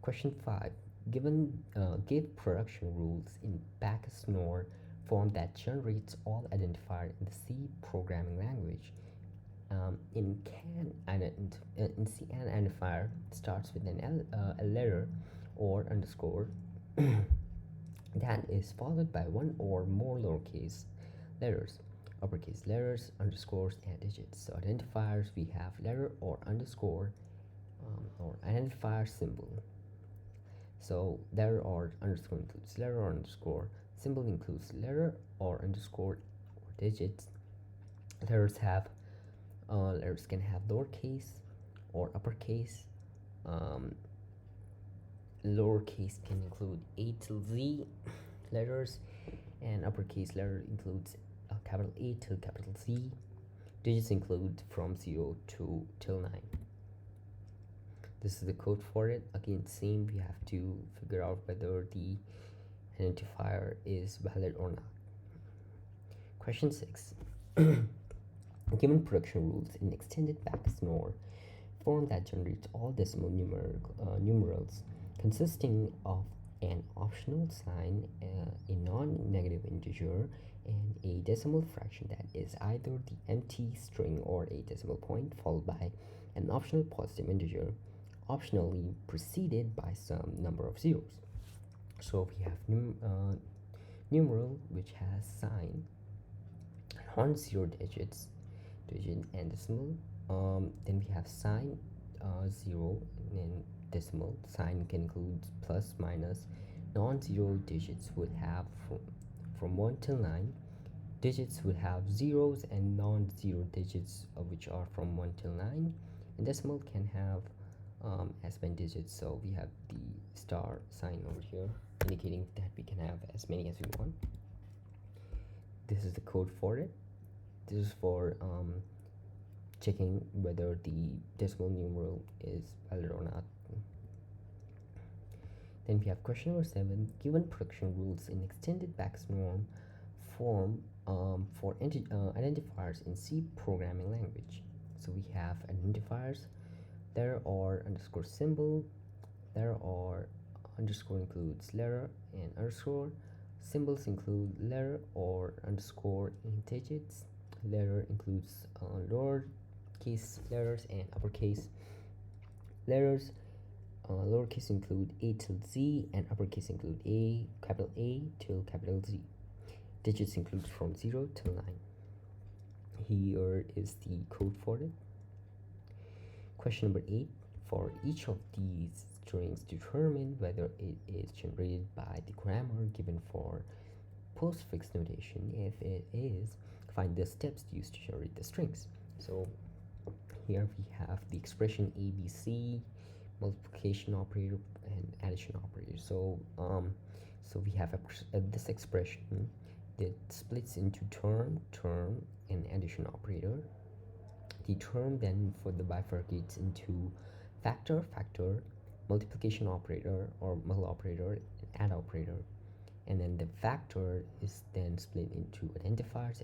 Question 5. Give production rules in backSNOR form that generates all identifier in the C programming language. In C identifier starts with a letter or underscore that is followed by one or more lowercase letters, uppercase letters, underscores, and digits. So identifiers, we have letter or underscore or identifier symbol. So letter or underscore includes letter or underscore. Symbol includes letter or underscore or digits. Letters can have lowercase or uppercase. Lowercase can include A till Z letters, and uppercase letter includes capital A till capital Z. Digits include from 0 to till 9. This is the code for it. Again, same, we have to figure out whether the identifier is valid or not. Question 6. Given production rules in extended backSNOR form that generates all decimal numerals consisting of an optional sign, a non-negative integer, and a decimal fraction that is either the empty string or a decimal point followed by an optional positive integer, optionally preceded by some number of zeros. So we have numeral which has sign, non-zero digit and decimal. Then we have sign, 0, and decimal. Sign can include plus, minus. Non-zero digits would have from 1 till 9. Digits would have zeros and non-zero digits, which are from 1 till 9. And decimal can have as many digits. So we have the star sign over here indicating that we can have as many as we want. This is the code for it. This is for checking whether the decimal numeral is valid or not. Then we have question number 7. Given production rules in extended backSNOR form for identifiers in C programming language. So we have identifiers, letter or underscore symbol. Letter or underscore includes letter and underscore. Symbols include letter or underscore and digits. Letter includes lowercase letters and uppercase letters. Lowercase include A till Z, and uppercase include capital A till capital Z. Digits include from 0 till 9. Here is the code for it. Question number 8. For each of these strings, determine whether it is generated by the grammar given for postfix notation. If it is, find the steps used to generate the strings. So here we have the expression ABC, multiplication operator, and addition operator. So we have this expression that splits into term, and addition operator. The term then for the bifurcates into factor, multiplication operator or mul operator, and add operator. And then the factor is then split into identifiers,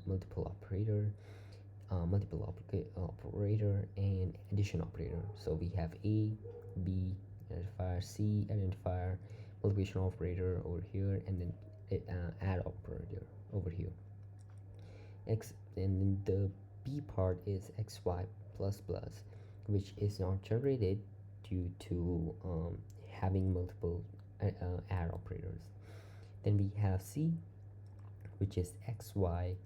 multiple operator, and addition operator. So we have A, B, identifier, C, identifier, multiplication operator over here, and then add operator over here. And then the B part is XY++, which is not generated due to having multiple add operators. Then we have C, which is XY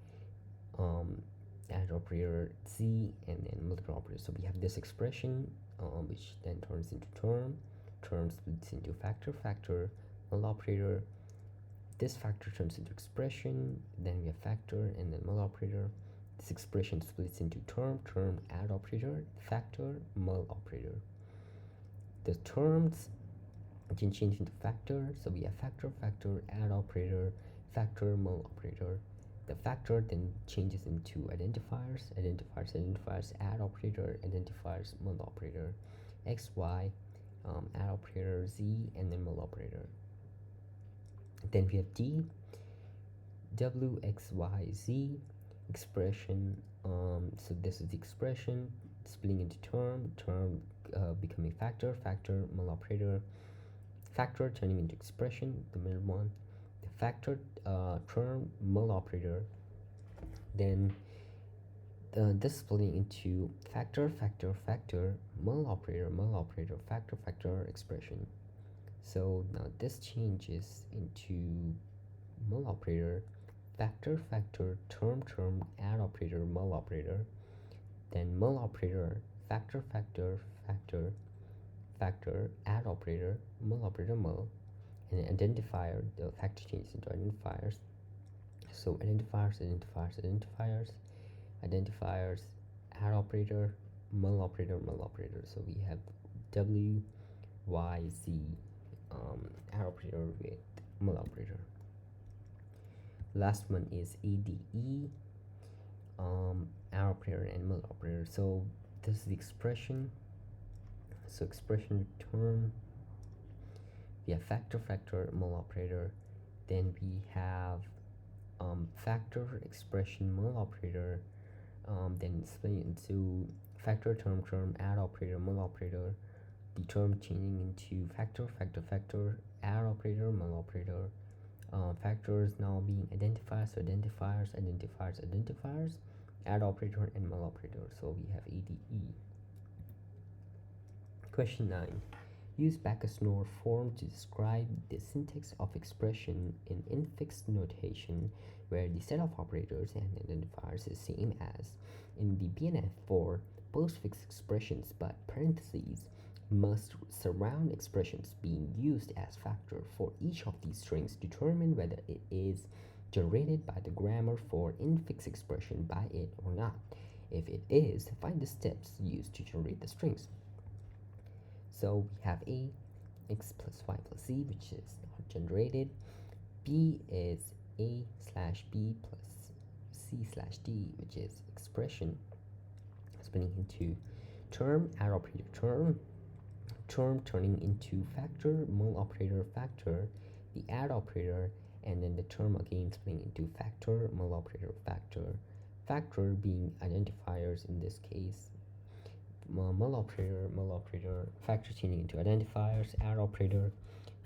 add operator, Z, and then multiple operators. So we have this expression which then turns into term splits into factor, mul operator. This factor turns into expression, then we have factor, and then mul operator. This expression splits into term, add operator, factor, mul operator. The terms can change into factor, so we have factor, add operator, factor, mul operator. The factor then changes into identifiers, add operator, identifiers, mul operator, XY, add operator, Z, and then mul operator. Then we have D, W, X, Y, Z expression. So this is the expression. splitting into term becoming factor, mul operator, factor turning into expression, the middle one, the factor term mul operator, then this splitting into factor, mul operator, factor, expression. So now this changes into mul operator, factor, term, add operator, mul operator, then mul operator, factor, add operator, mul, and an identifier. The factor changes into identifiers. So identifiers, add operator, mul operator. So we have W, Y, Z, add operator with mul operator. Last one is ADE, add operator and mul operator. So this is the expression. So expression return. We have factor, mul operator. Then we have factor, expression, mul operator. Then split into factor, term, add operator, mul operator. The term changing into factor, add operator, mul operator. Factors now being identifiers, so identifiers, add operator and mul operator. So we have ADE. Question 9. Use Backus-Naur form to describe the syntax of expression in infixed notation where the set of operators and identifiers is same as in the BNF for postfix expressions, but parentheses must surround expressions being used as factor for each of these strings. Determine whether it is generated by the grammar for infix expression by it or not. If it is, find the steps used to generate the strings. So we have A, x plus y plus z, which is not generated. B is A slash B plus C slash D, which is expression. Splitting into term, add operator, term turning into factor, mul operator, factor, the add operator, and then the term again splitting into factor, mul operator, factor being identifiers in this case. Mul operator, factor changing into identifiers, add operator,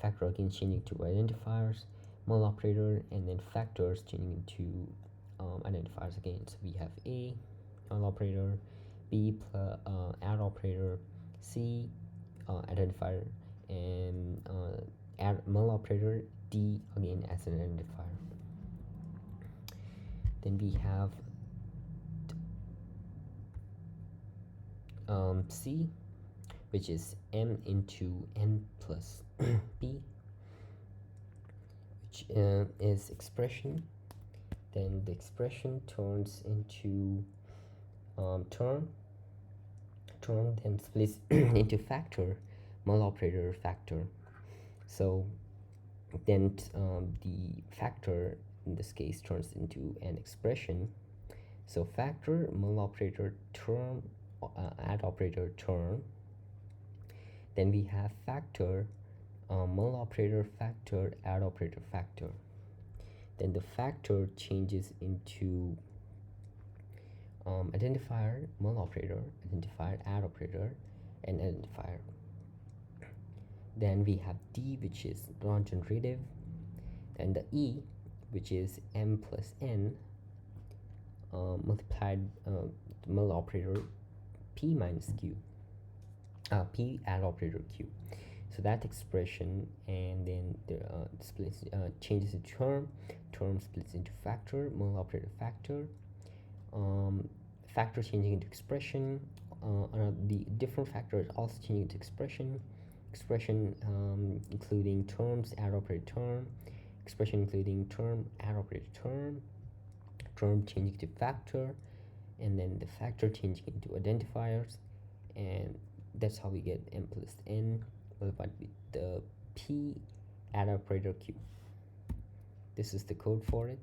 factor again changing to identifiers, mul operator, and then factors changing into identifiers again. So we have A, mul operator, B plus add operator, C identifier, and add mul operator, D again as an identifier. Then we have C, which is M into N plus B, which is expression. Then the expression turns into term then splits into factor, mul operator, factor. So then the factor in this case turns into an expression. So factor, mul operator, term, add operator, term. Then we have factor, mul operator, factor, add operator, factor. Then the factor changes into identifier, mul operator, identifier, add operator, and identifier. Then we have D, which is non-generative, and the E, which is M plus N multiplied mul operator P minus Q, P add operator Q. So that expression, and then the splits changes into term splits into factor, mul operator, factor, factor changing into expression, the different factors also changing into expression, including terms, add operator, term, expression including term, add operator, term changing to factor, and then the factor changing into identifiers, and that's how we get M plus N multiplied with the P add operator Q. This is the code for it.